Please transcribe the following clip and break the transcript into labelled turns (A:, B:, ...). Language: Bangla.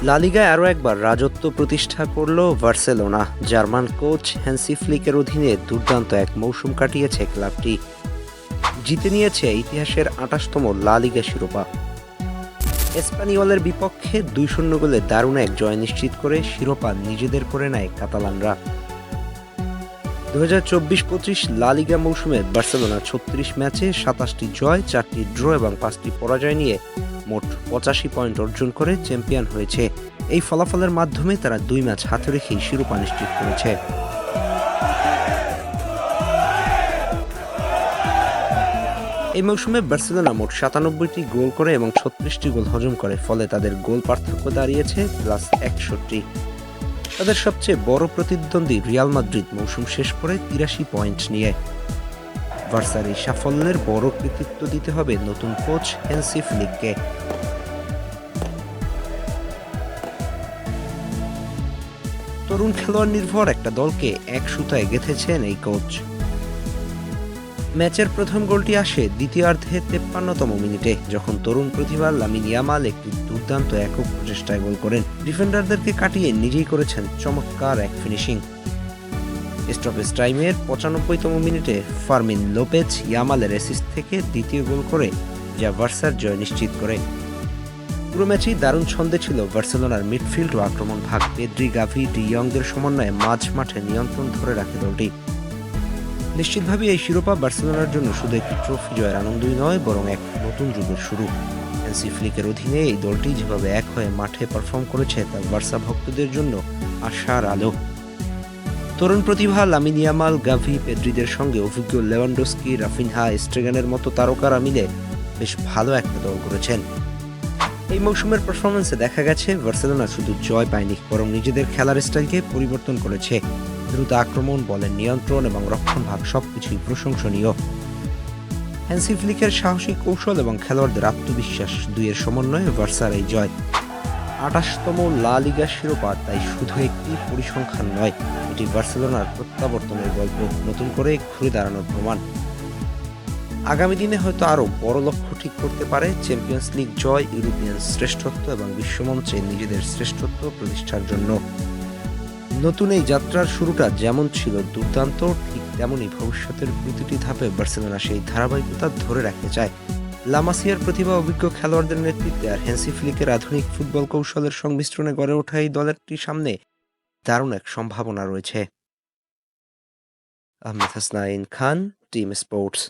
A: লা লিগায় আরও একবার রাজত্ব প্রতিষ্ঠা করল বার্সেলোনা। জার্মান কোচ হ্যান্সি ফ্লিকের অধীনে দুর্দান্ত এক মৌসুম কাটিয়েছে ক্লাবটি। জিতে নিয়েছে ইতিহাসের ২৮তম লা লিগা শিরোপা। এসপানিওলের বিপক্ষে ২-০ গোলে দারুণ এক জয় নিশ্চিত করে শিরোপা নিজেদের করে নেয় কাতালানরা। ২০২৪-২৫ লা লিগা মৌসুমে বার্সেলোনা ৩৬ ম্যাচে ২৭টি জয়, ৪টি ড্র এবং ৫টি পরাজয় নিয়ে মোট ৮৫ পয়েন্ট অর্জন করে চ্যাম্পিয়ন হয়েছে। এই ফলাফলের মাধ্যমে তারা ২ ম্যাচ হাতে রেখেই শিরোপা নিশ্চিত করেছে। এই মৌসুমে বার্সেলোনা মোট ৯৭টি গোল করে এবং ৩৬টি গোল হজম করে, ফলে তাদের গোল পার্থক্য দাঁড়িয়েছে +৬১। তাদের সবচেয়ে বড় প্রতিদ্বন্দ্বী রিয়াল মাদ্রিদ মৌসুম শেষ করে ৮৩ পয়েন্ট নিয়ে। বার্সার এই সাফল্যের বড় কৃতিত্ব দিতে হবে নতুন কোচ হ্যান্সি ফ্লিককে। তরুণ খেলোয়াড় নির্ভর একটা দলকে এক সুতায় গেঁথেছেন এই কোচ। ম্যাচের প্রথম গোলটি আসে দ্বিতীয়ার্ধে ৫৩তম মিনিটে, যখন তরুণ প্রতিভা লামিন ইয়ামাল একটি দুর্দান্ত একক প্রচেষ্টায় গোল করেন। ডিফেন্ডারদেরকে কাটিয়ে নিজেই করেছেন চমৎকার এক ফিনিশিং। স্টপেজ টাইমের ৯৫তম মিনিটে ফার্মিন লোপেজ ইয়ামালের অ্যাসিস্ট থেকে দ্বিতীয় গোল করে, যা বার্সার জয় নিশ্চিত করে। পুরো ম্যাচেই দারুণ ছন্দে ছিল বার্সেলোনার মিডফিল্ড ও আক্রমণ ভাগ। পেদ্রি, গাভি, ডি ইয়ংদের সমন্বয়ে মাঝ মাঠে নিয়ন্ত্রণ ধরে রাখে দলটি। নিশ্চিতভাবে এই শিরোপা বার্সেলোনার জন্য শুধু একটি ট্রফি জয়ের আনন্দই নয়, বরং এক নতুন যুগের শুরু। হ্যান্সি ফ্লিকের অধীনে এই দলটি যেভাবে এক হয়ে মাঠে পারফর্ম করেছে তা বার্সা ভক্তদের জন্য আশার আলো। তরুণ প্রতিভা লামিন ইয়ামাল, গাভি, পেদ্রিদের সঙ্গে অভিজ্ঞ লেভানডস্কি, রাফিনহা, স্ট্রেগানের মতো তারকারা মিলে বেশ ভালো একটা দল করেছেন। এই মৌসুমের পারফরমেন্সে দেখা গেছে বার্সেলোনা শুধু জয় পায়নি, বরং নিজেদের খেলার স্টাইলকে পরিবর্তন করেছে। দ্রুত আক্রমণ, বলের নিয়ন্ত্রণ এবং রক্ষণভাগ সবকিছুই প্রশংসনীয়। হ্যান্সি ফ্লিকের সাহসী কৌশল এবং খেলোয়াড়দের আত্মবিশ্বাস দুইয়ের সমন্বয়ে বার্সার এই জয়। ২৮তম লা লিগা শিরোপা তাই শুধু একটি পরিসংখ্যান নয়, এটি বার্সেলোনার প্রত্যাবর্তনের গল্প, নতুন করে ঘুরে দাঁড়ানোর প্রমাণ। আগামী দিনে হয়তো আরও বড় লক্ষ্য ঠিক করতে পারে চ্যাম্পিয়ন্স লিগ জয়, ইউরোপিয়ান শ্রেষ্ঠত্ব এবং বিশ্বমঞ্চে নিজেদের শ্রেষ্ঠত্ব প্রতিষ্ঠার জন্য। নতুন এই যাত্রার শুরুটা যেমন ছিল দুর্দান্ত, ঠিক তেমনই ভবিষ্যতের প্রতিটি ধাপে বার্সেলোনা সেই ধারাবাহিকতা ধরে রাখতে চায়। লামাসিয়ার প্রতিভা, অভিজ্ঞ খেলোয়াড়দের নেতৃত্বে আর হ্যান্সি ফ্লিকের আধুনিক ফুটবল কৌশলের সংমিশ্রণে গড়ে ওঠা এই দলেরটির সামনে দারুণ এক সম্ভাবনা রয়েছে। আহমেদ হাসনাইন খান, টিম স্পোর্টস।